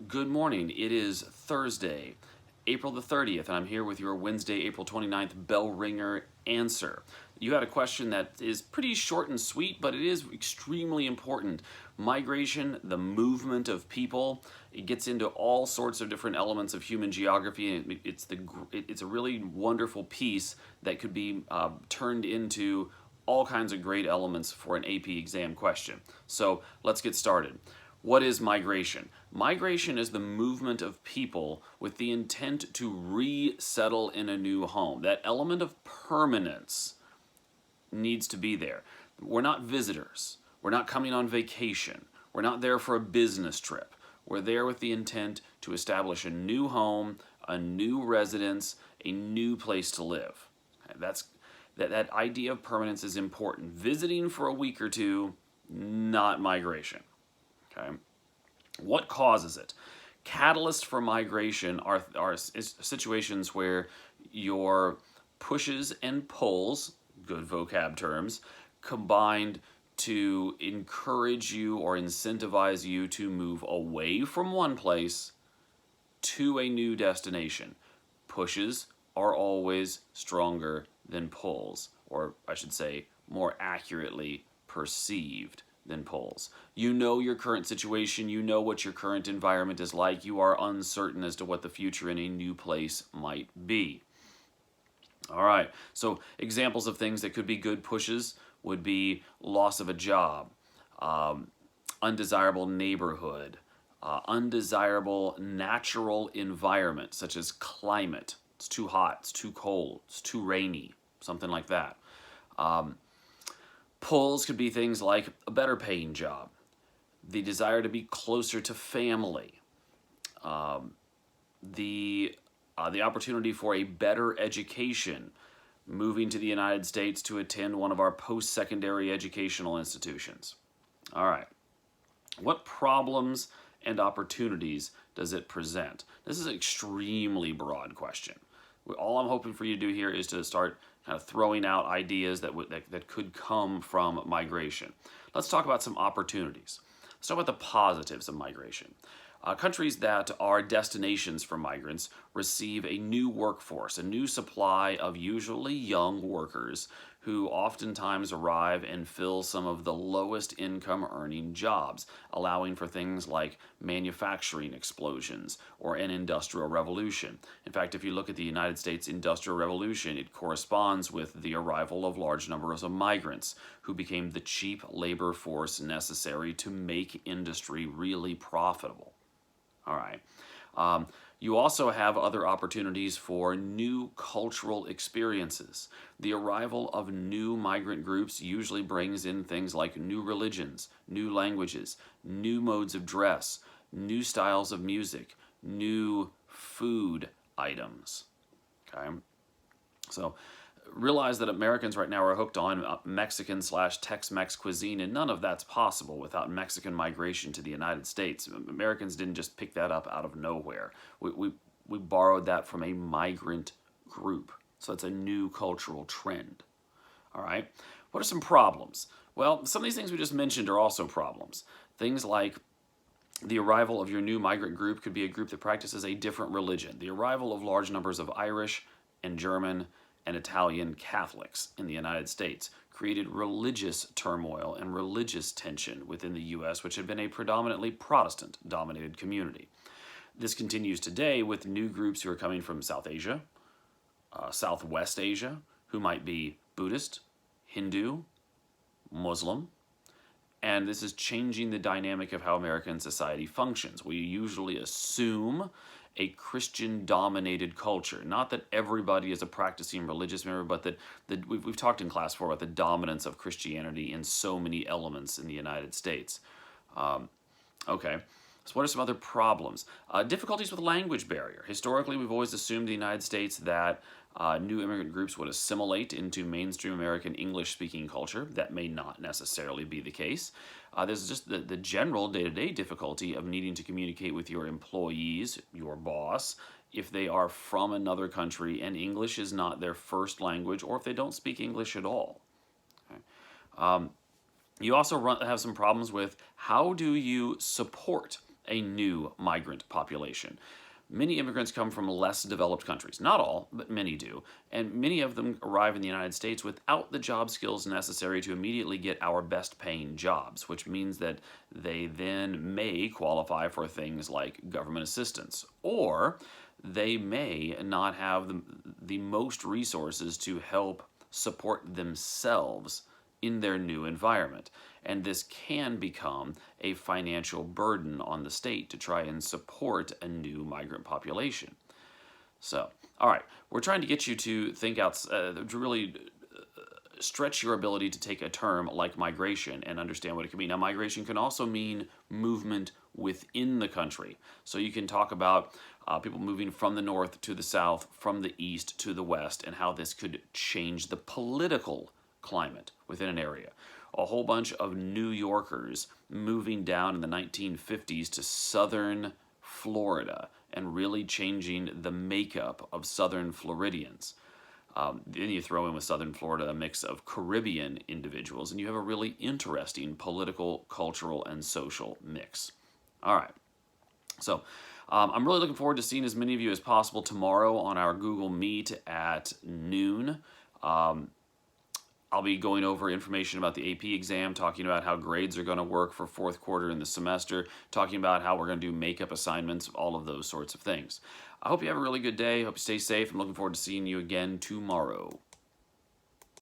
Good morning. It is Thursday, April the 30th, and I'm here with your Wednesday, April 29th bell ringer answer. You had a question that is pretty short and sweet, but it is extremely important. Migration, the movement of people, it gets into all sorts of different elements of human geography, and it's a really wonderful piece that could be turned into all kinds of great elements for an AP exam question. So let's get started. What is migration? Migration is the movement of people with the intent to resettle in a new home. That element of permanence needs to be there. We're not visitors. We're not coming on vacation. We're not there for a business trip. We're there with the intent to establish a new home, a new residence, a new place to live. That idea of permanence is important. Visiting for a week or two, not migration. Okay. What causes it? Catalysts for migration are situations where your pushes and pulls, good vocab terms, combined to encourage you or incentivize you to move away from one place to a new destination. Pushes are always stronger than pulls, or I should say more accurately perceived than pulls. You know your current situation, you know what your current environment is like, you are uncertain as to what the future in a new place might be. All right, so examples of things that could be good pushes would be loss of a job, undesirable neighborhood, undesirable natural environment, such as climate. It's too hot, it's too cold, it's too rainy, something like that. Pulls could be things like a better paying job, the desire to be closer to family, the opportunity for a better education, moving to the United States to attend one of our post-secondary educational institutions. All right, what problems and opportunities does it present? This is an extremely broad question. All I'm hoping for you to do here is to start kind of throwing out ideas that could come from migration. Let's talk about some opportunities. Let's talk about the positives of migration. Countries that are destinations for migrants receive a new workforce, a new supply of usually young workers who oftentimes arrive and fill some of the lowest income earning jobs, allowing for things like manufacturing explosions or an industrial revolution. In fact, if you look at the United States Industrial Revolution, it corresponds with the arrival of large numbers of migrants who became the cheap labor force necessary to make industry really profitable. All right. You also have other opportunities for new cultural experiences. The arrival of new migrant groups usually brings in things like new religions, new languages, new modes of dress, new styles of music, new food items. Okay? So realize that Americans right now are hooked on Mexican/Tex-Mex cuisine, and none of that's possible without Mexican migration to the United States. Americans didn't just pick that up out of nowhere. We borrowed that from a migrant group. So it's a new cultural trend. All right. What are some problems? Well, some of these things we just mentioned are also problems. Things like the arrival of your new migrant group could be a group that practices a different religion. The arrival of large numbers of Irish and German and Italian Catholics in the United States created religious turmoil and religious tension within the U.S., which had been a predominantly Protestant-dominated community. This continues today with new groups who are coming from South Asia, Southwest Asia, who might be Buddhist, Hindu, Muslim, and this is changing the dynamic of how American society functions. We usually assume a Christian-dominated culture. Not that everybody is a practicing religious member, but that we've talked in class before about the dominance of Christianity in so many elements in the United States. Okay, so what are some other problems? Difficulties with language barrier. Historically, we've always assumed the United States that new immigrant groups would assimilate into mainstream American English-speaking culture. That may not necessarily be the case. There's just the general day-to-day difficulty of needing to communicate with your employees, your boss, if they are from another country and English is not their first language, or if they don't speak English at all. Okay. You also have some problems with how do you support a new migrant population. Many immigrants come from less developed countries. Not all, but many do. And many of them arrive in the United States without the job skills necessary to immediately get our best paying jobs, which means that they then may qualify for things like government assistance, or they may not have the most resources to help support themselves in their new environment. And this can become a financial burden on the state to try and support a new migrant population. So, all right, we're trying to get you to think out, to really stretch your ability to take a term like migration and understand what it can mean. Now, migration can also mean movement within the country. So you can talk about people moving from the north to the south, from the east to the west, and how this could change the political climate within an area. A whole bunch of New Yorkers moving down in the 1950s to southern Florida and really changing the makeup of southern Floridians. Then you throw in with southern Florida a mix of Caribbean individuals, and you have a really interesting political, cultural, and social mix. All right. So I'm really looking forward to seeing as many of you as possible tomorrow on our Google Meet at noon. I'll be going over information about the AP exam, talking about how grades are going to work for fourth quarter in the semester, talking about how we're going to do makeup assignments, all of those sorts of things. I hope you have a really good day. Hope you stay safe. I'm looking forward to seeing you again tomorrow.